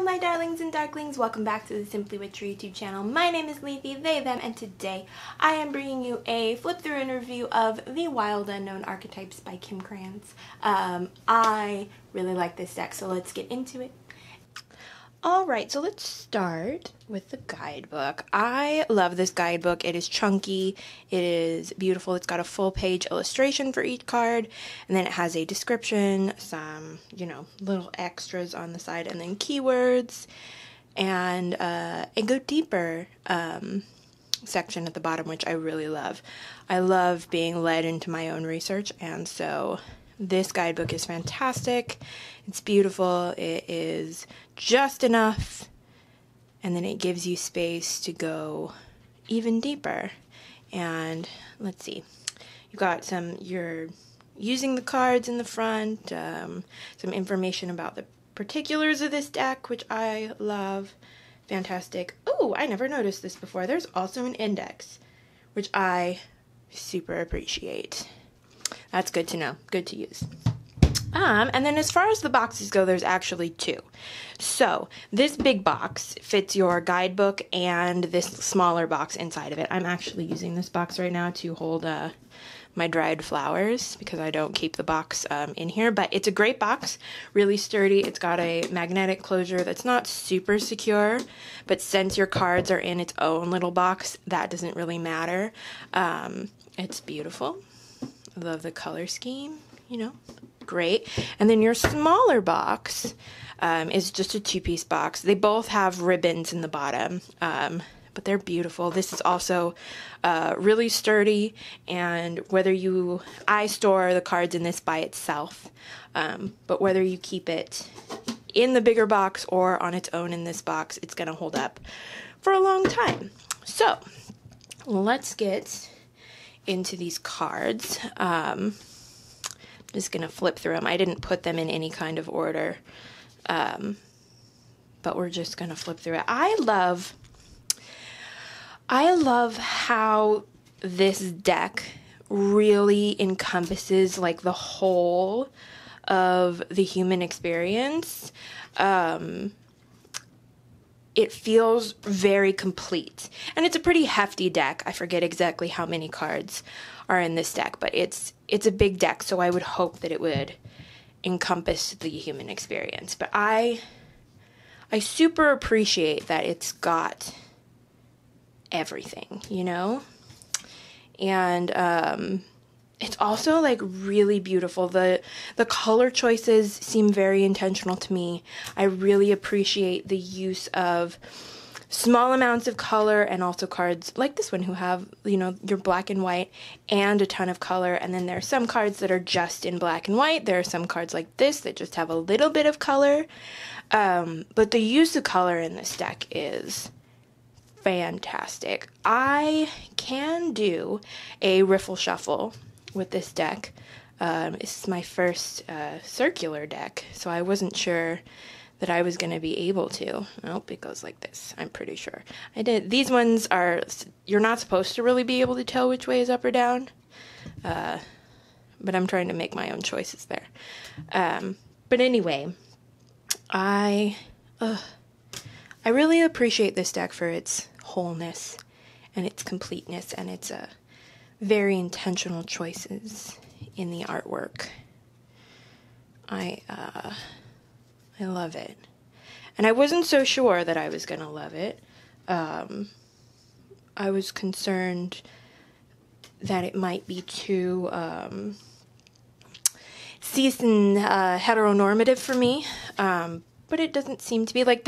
Hello my darlings and darklings, welcome back to the Simply Witchery YouTube channel. My name is Lethe, they, them, and today I am bringing you a flip through and review of the Wild Unknown Archetypes by Kim Krans. I really like this deck, so let's get into it. Alright, so let's start with the guidebook. I love this guidebook. It is chunky, it is beautiful, it's got a full page illustration for each card, and then it has a description, some, little extras on the side, and then keywords, and a go deeper section at the bottom, which I really love. I love being led into my own research, and so this guidebook is fantastic. It's beautiful. It is just enough, and then it gives you space to go even deeper. And let's see, you've got you're using the cards in the front, some information about the particulars of this deck, which I love. Fantastic. Oh, I never noticed this before. There's also an index, which I super appreciate. That's good to know, good to use. And then as far as the boxes go, there's actually two. So this big box fits your guidebook and this smaller box inside of it. I'm actually using this box right now to hold my dried flowers because I don't keep the box in here, but it's a great box, really sturdy. It's got a magnetic closure that's not super secure, but since your cards are in its own little box, that doesn't really matter. It's beautiful. I love the color scheme, great. And then your smaller box is just a two-piece box. They both have ribbons in the bottom, but they're beautiful. This is also really sturdy, and I store the cards in this by itself, but whether you keep it in the bigger box or on its own in this box, it's going to hold up for a long time. So let's get into these cards. I'm just going to flip through them. I didn't put them in any kind of order, but we're just going to flip through it. I love how this deck really encompasses like the whole of the human experience. It feels very complete, and it's a pretty hefty deck. I forget exactly how many cards are in this deck, but it's a big deck, so I would hope that it would encompass the human experience. But I super appreciate that it's got everything, and it's also like really beautiful. The color choices seem very intentional to me. I really appreciate the use of small amounts of color, and also cards like this one who have, your black and white and a ton of color. And then there are some cards that are just in black and white. There are some cards like this that just have a little bit of color. But the use of color in this deck is fantastic. I can do a riffle shuffle with this deck. This is my first circular deck, so I wasn't sure that I was going to be able to. Nope, it goes like this, I'm pretty sure. I did. These ones you're not supposed to really be able to tell which way is up or down, but I'm trying to make my own choices there. But anyway, I really appreciate this deck for its wholeness and its completeness and its very intentional choices in the artwork. I love it. And I wasn't so sure that I was going to love it. I was concerned that it might be too cis and heteronormative for me, but it doesn't seem to be. Like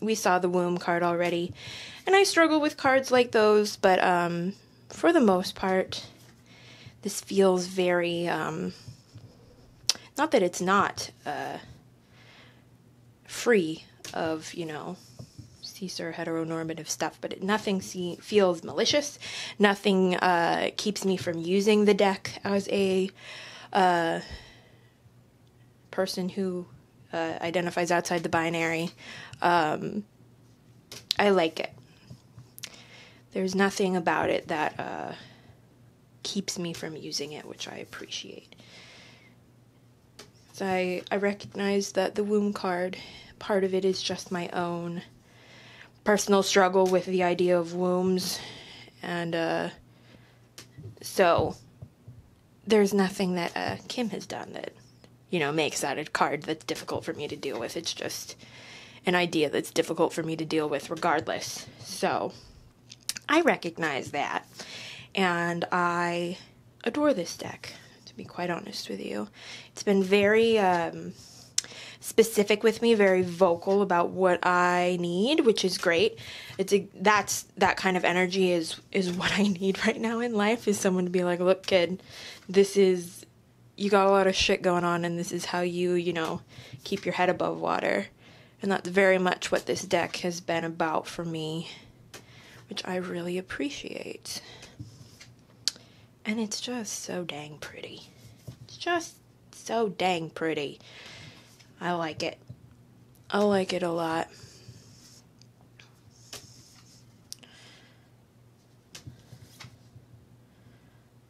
we saw the womb card already, and I struggle with cards like those, but for the most part, this feels very, not that it's not free of, cis or heteronormative stuff, but nothing feels malicious. Nothing keeps me from using the deck as a person who identifies outside the binary. I like it. There's nothing about it that keeps me from using it, which I appreciate. So I recognize that the womb card part of it is just my own personal struggle with the idea of wombs, and so there's nothing that Kim has done that, you know, makes that a card that's difficult for me to deal with. It's just an idea that's difficult for me to deal with regardless. So I recognize that, and I adore this deck, to be quite honest with you. It's been very specific with me, very vocal about what I need, which is great. That kind of energy is what I need right now in life, is someone to be like, look, kid, you got a lot of shit going on, and this is how you know, keep your head above water. And that's very much what this deck has been about for me, which I really appreciate. And it's just so dang pretty. It's just so dang pretty. I like it. I like it a lot.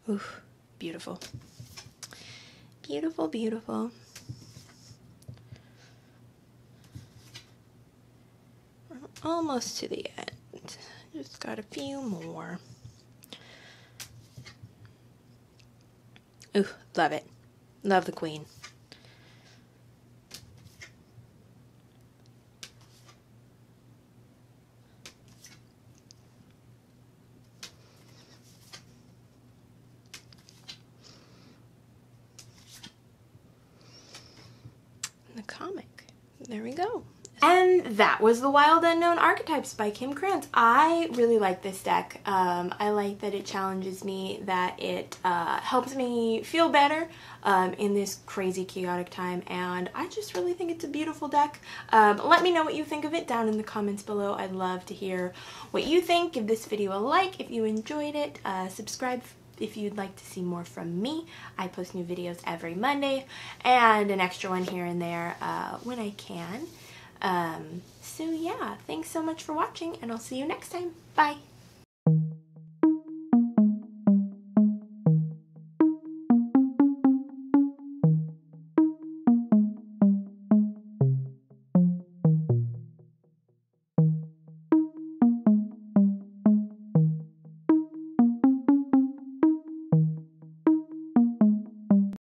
Oof, beautiful. Beautiful, beautiful. We're almost to the end. Just got a few more. Ooh, love it. Love the queen. The comic. There we go. And that was the Wild Unknown Archetypes by Kim Krans. I really like this deck. I like that it challenges me, that it helps me feel better in this crazy, chaotic time, and I just really think it's a beautiful deck. Let me know what you think of it down in the comments below. I'd love to hear what you think. Give this video a like if you enjoyed it. Subscribe if you'd like to see more from me. I post new videos every Monday, and an extra one here and there when I can. So yeah, thanks so much for watching, and I'll see you next time. Bye!